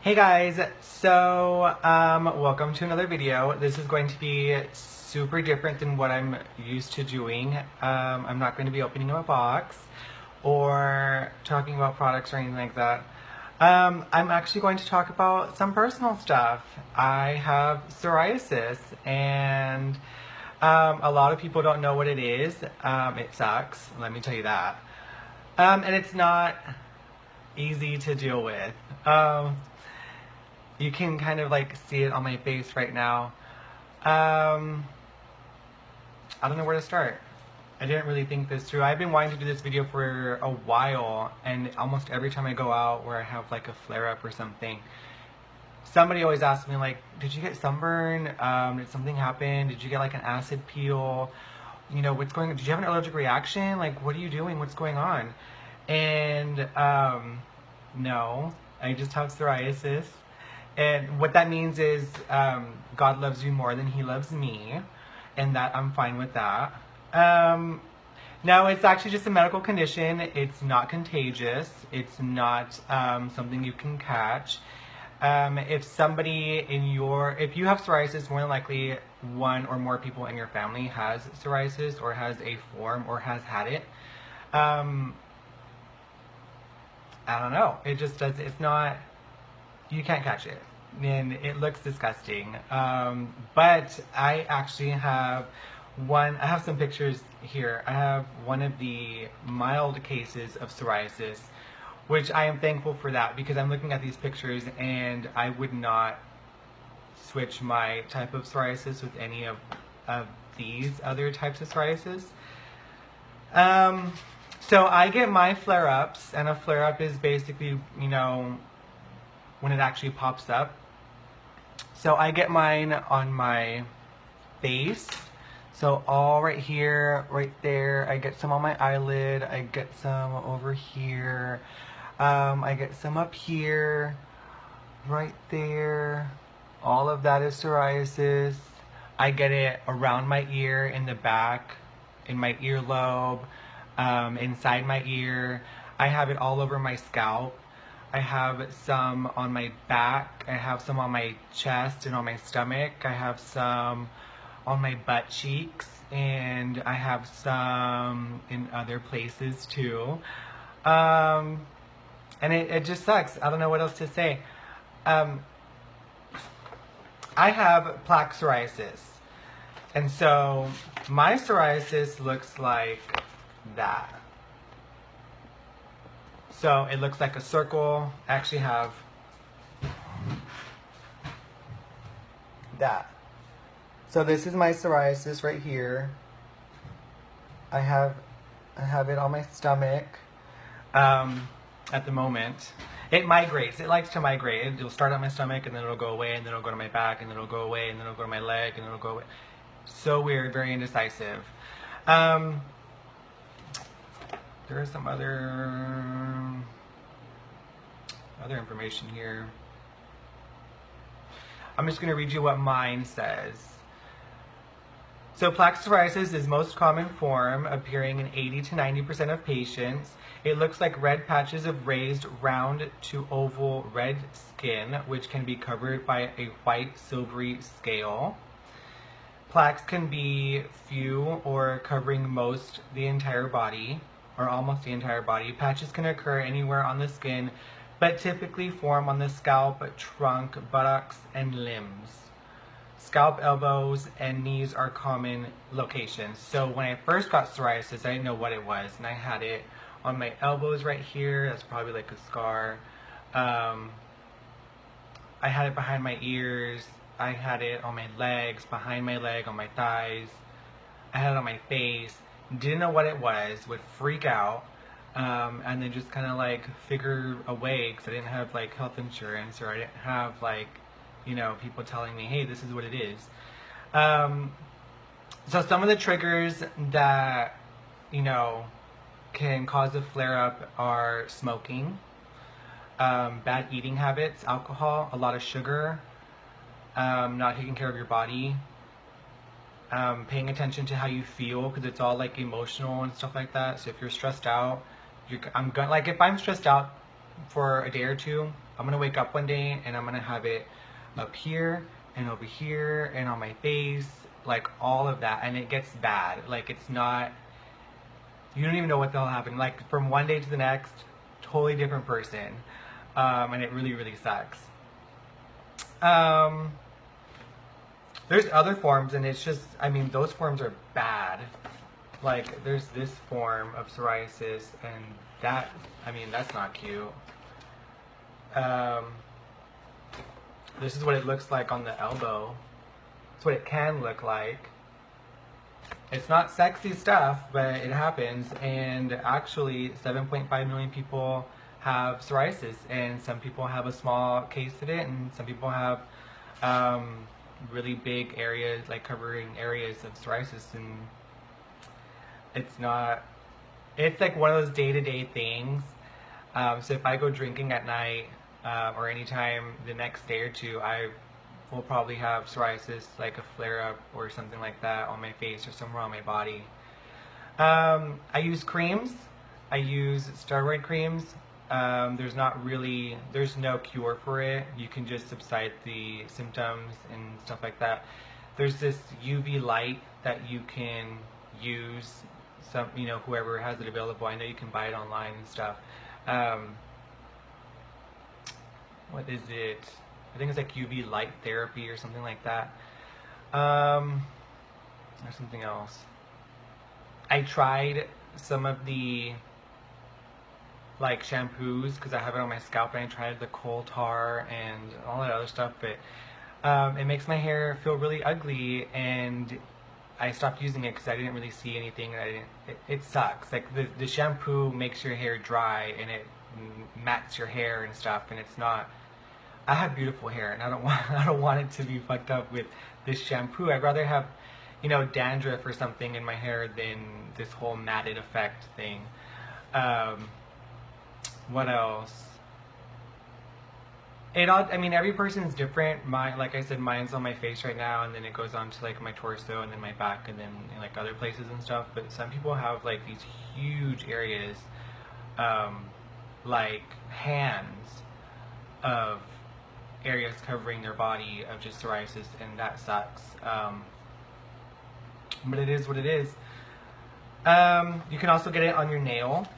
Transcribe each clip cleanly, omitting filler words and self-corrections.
Hey guys, so welcome to another video. This is going to be super different than what I'm used to doing. I'm not going to be opening a box or talking about products or anything like that. I'm actually going to talk about some personal stuff. I have psoriasis and a lot of people don't know what it is. It sucks, let me tell you that. And it's not easy to deal with. You can kind of like see it on my face right now. I don't know where to start. I didn't really think this through. I've been wanting to do this video for a while, and almost every time I go out where I have like a flare-up or something, somebody always asks me like, did you get sunburn? Did something happen? Did you get like an acid peel? You know, what's going on? Did you have an allergic reaction? Like, what are you doing? What's going on? And no, I just have psoriasis. And what that means is God loves you more than he loves me, and that I'm fine with that. No, it's actually just a medical condition. It's not contagious. It's not something you can catch. If you have psoriasis, more than likely one or more people in your family has psoriasis or has a form or has had it. I don't know. It just does. It's not. You can't catch it, and it looks disgusting. But I actually have I have some pictures here. I have one of the mild cases of psoriasis, which I am thankful for that because I'm looking at these pictures and I would not switch my type of psoriasis with any of these other types of psoriasis. So I get my flare-ups, and a flare-up is basically, you know, when it actually pops up. So I get mine on my face. So all right here, right there. I get some on my eyelid. I get some over here. I get some up here, right there. All of that is psoriasis. I get it around my ear, in the back, in my earlobe, inside my ear. I have it all over my scalp. I have some on my back, I have some on my chest and on my stomach, I have some on my butt cheeks, and I have some in other places too. And it just sucks. I don't know what else to say. I have plaque psoriasis. And so my psoriasis looks like that. So it looks like a circle. I actually have that. So this is my psoriasis right here. I have it on my stomach at the moment. It migrates. It likes to migrate. It'll start on my stomach, and then it'll go away, and then it'll go to my back, and then it'll go away, and then it'll go to my leg, and then it'll go away. So weird, very indecisive. There is some other information here. I'm just going to read you what mine says. So plaque psoriasis is most common form, appearing in 80 to 90% of patients. It looks like red patches of raised round to oval red skin, which can be covered by a white silvery scale. Plaques can be few or covering the entire body, or almost the entire body. Patches can occur anywhere on the skin, but typically form on the scalp, trunk, buttocks, and limbs. Scalp, elbows, and knees are common locations. So when I first got psoriasis, I didn't know what it was, and I had it on my elbows right here. That's probably like a scar. I had it behind my ears. I had it on my legs, behind my leg, on my thighs. I had it on my face. Didn't know what it was, would freak out, and then just kind of like figure a way, because I didn't have like health insurance, or I didn't have like, you know, people telling me, hey, this is what it is. So some of the triggers that, you know, can cause a flare-up are smoking, bad eating habits, alcohol, a lot of sugar, not taking care of your body, paying attention to how you feel, because it's all like emotional and stuff like that. So if you're stressed out, if I'm stressed out for a day or two, I'm gonna wake up one day and I'm gonna have it up here and over here and on my face, like all of that, and it gets bad. Like it's not, you don't even know what the hell happened. Like from one day to the next, totally different person, and it really, really sucks. There's other forms, and it's just, I mean, those forms are bad. Like, there's this form of psoriasis, and that, I mean, that's not cute. This is what it looks like on the elbow. It's what it can look like. It's not sexy stuff, but it happens, and actually 7.5 million people have psoriasis, and some people have a small case of it, and some people have really big areas, like covering areas of psoriasis, and it's not, it's like one of those day-to-day things. So if I go drinking at night, or anytime the next day or two, I will probably have psoriasis, like a flare-up or something like that on my face or somewhere on my body. I use creams. I use steroid creams. There's no cure for it. You can just subside the symptoms and stuff like that. There's this UV light that you can use. Some, you know, whoever has it available. I know you can buy it online and stuff. What is it? I think it's like UV light therapy or something like that. There's something else. I tried some of the like shampoos because I have it on my scalp, and I tried the coal tar and all that other stuff, but it makes my hair feel really ugly, and I stopped using it because I didn't really see anything. And it sucks. Like the shampoo makes your hair dry, and it mats your hair and stuff, and it's not. I have beautiful hair, and I don't want it to be fucked up with this shampoo. I'd rather have, you know, dandruff or something in my hair than this whole matted effect thing. What else? I mean, every person's different. Like I said, mine's on my face right now, and then it goes on to like my torso, and then my back, and then like other places and stuff. But some people have like these huge areas, like hands of areas covering their body of just psoriasis, and that sucks. But it is what it is. You can also get it on your nail.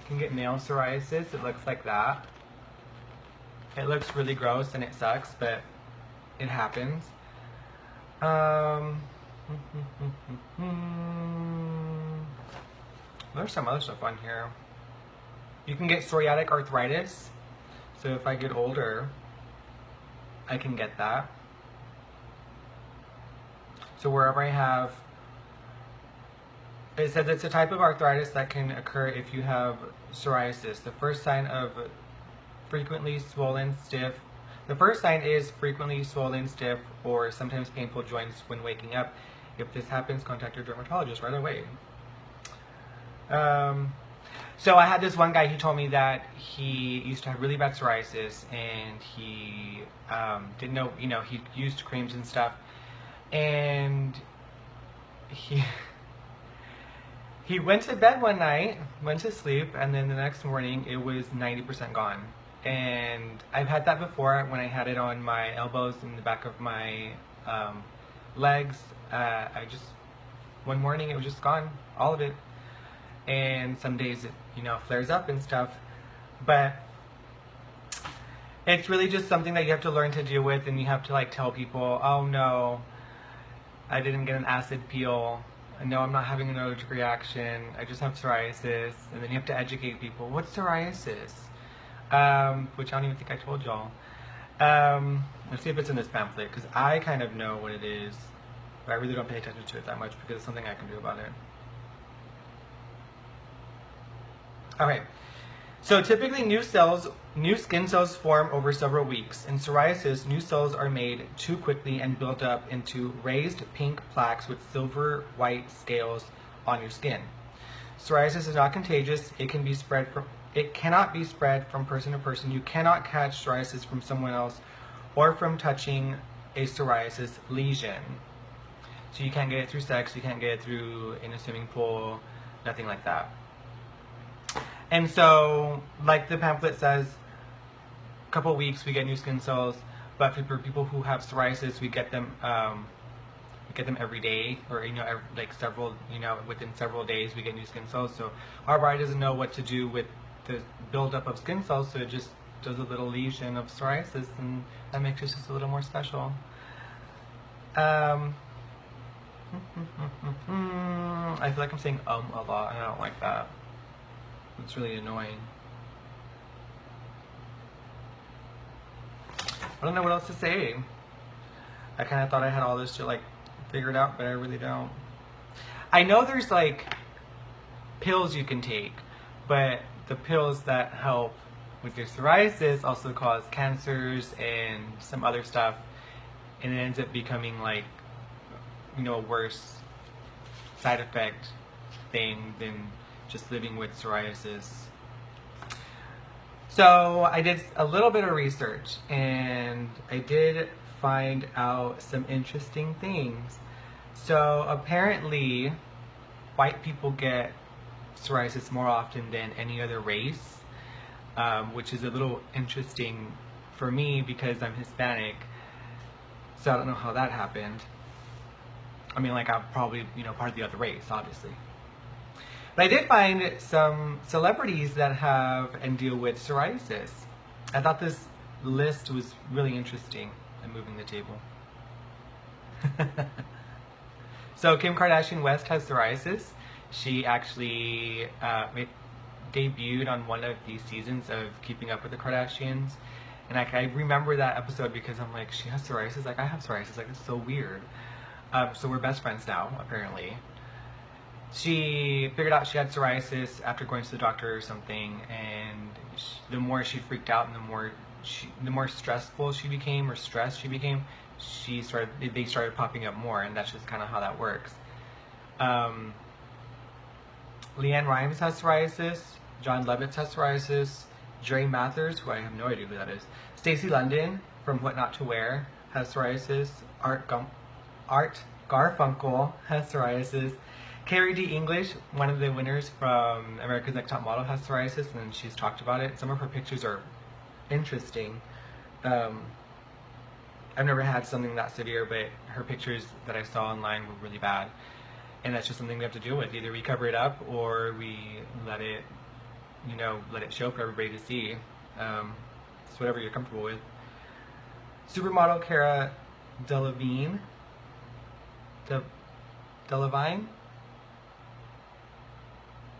You can get nail psoriasis. It looks like that. It looks really gross and it sucks, but it happens. There's some other stuff on here. You can get psoriatic arthritis. So if I get older, I can get that. So wherever I have, it says it's a type of arthritis that can occur if you have psoriasis. The first sign is frequently swollen, stiff, or sometimes painful joints when waking up. If this happens, contact your dermatologist right away. So I had this one guy, he told me that he used to have really bad psoriasis, and he didn't know, you know, he used creams and stuff, and he went to bed one night, went to sleep, and then the next morning it was 90% gone. And I've had that before when I had it on my elbows and the back of my legs. One morning it was just gone, all of it. And some days it, you know, flares up and stuff. But it's really just something that you have to learn to deal with, and you have to like tell people, oh no, I didn't get an acid peel. No, I'm not having an allergic reaction. I just have psoriasis. And then you have to educate people. What's psoriasis? Which I don't even think I told y'all. Let's see if it's in this pamphlet, because I kind of know what it is, but I really don't pay attention to it that much because it's something I can do about it. Okay, so typically new skin cells form over several weeks. In psoriasis, new cells are made too quickly and build up into raised pink plaques with silver white scales on your skin. Psoriasis is not contagious. It cannot be spread from person to person. You cannot catch psoriasis from someone else or from touching a psoriasis lesion. So you can't get it through sex, you can't get it through in a swimming pool, nothing like that. And so, like the pamphlet says, a couple of weeks we get new skin cells, but for people who have psoriasis, we get them every day, or like several, within several days we get new skin cells. So our body doesn't know what to do with the buildup of skin cells, so it just does a little lesion of psoriasis, and that makes it just a little more special. I feel like I'm saying a lot, and I don't like that. It's really annoying. I don't know what else to say. I kind of thought I had all this shit like figured out, but I really don't. I know there's like pills you can take, but the pills that help with your psoriasis also cause cancers and some other stuff, and it ends up becoming like, a worse side effect thing than just living with psoriasis. So I did a little bit of research, and I did find out some interesting things. So apparently white people get psoriasis more often than any other race, which is a little interesting for me because I'm Hispanic, so I don't know how that happened. I mean, like, I'm probably, part of the other race, obviously. But I did find some celebrities that have and deal with psoriasis. I thought this list was really interesting. I'm moving the table. So Kim Kardashian West has psoriasis. She actually debuted on one of these seasons of Keeping Up with the Kardashians. And I remember that episode because I'm like, she has psoriasis? Like, I have psoriasis. Like, it's so weird. So we're best friends now, apparently. She figured out she had psoriasis after going to the doctor or something, and the more she freaked out and the more stressful she became, or stressed she became, they started popping up more, and that's just kind of how that works. Leanne Rimes has psoriasis, John Lovitz has psoriasis, Dre Mathers, who I have no idea who that is, Stacey London from What Not to Wear has psoriasis, Art Garfunkel has psoriasis, Carrie D. English, one of the winners from America's Next Top Model, has psoriasis, and she's talked about it. Some of her pictures are interesting. I've never had something that severe, but her pictures that I saw online were really bad. And that's just something we have to deal with. Either we cover it up or we let it, let it show for everybody to see. It's whatever you're comfortable with. Supermodel Cara Delevingne. Delevingne?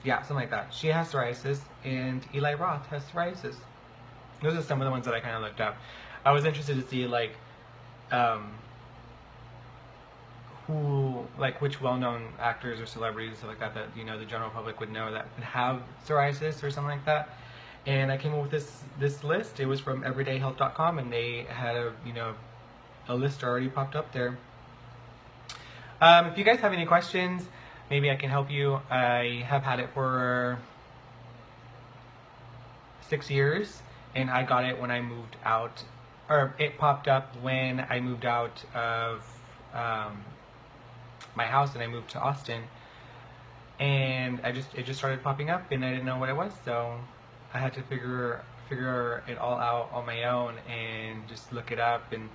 Yeah, something like that. She has psoriasis, and Eli Roth has psoriasis. Those are some of the ones that I kind of looked up. I was interested to see, like, which well-known actors or celebrities and stuff like that the general public would know that would have psoriasis or something like that. And I came up with this list. It was from everydayhealth.com, and they had a list already popped up there. If you guys have any questions, maybe I can help you. I have had it for 6 years, and I got it when I moved out, or it popped up when I moved out of my house and I moved to Austin, and it just started popping up, and I didn't know what it was, so I had to figure it all out on my own and just look it up and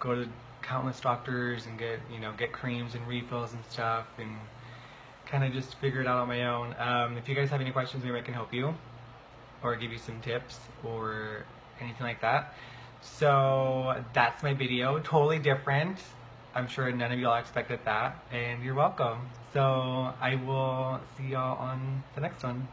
go to countless doctors and get creams and refills and stuff, and kind of just figure it out on my own. If you guys have any questions, maybe I can help you or give you some tips or anything like that. So that's my video. Totally different. I'm sure none of y'all expected that, and you're welcome. So I will see y'all on the next one.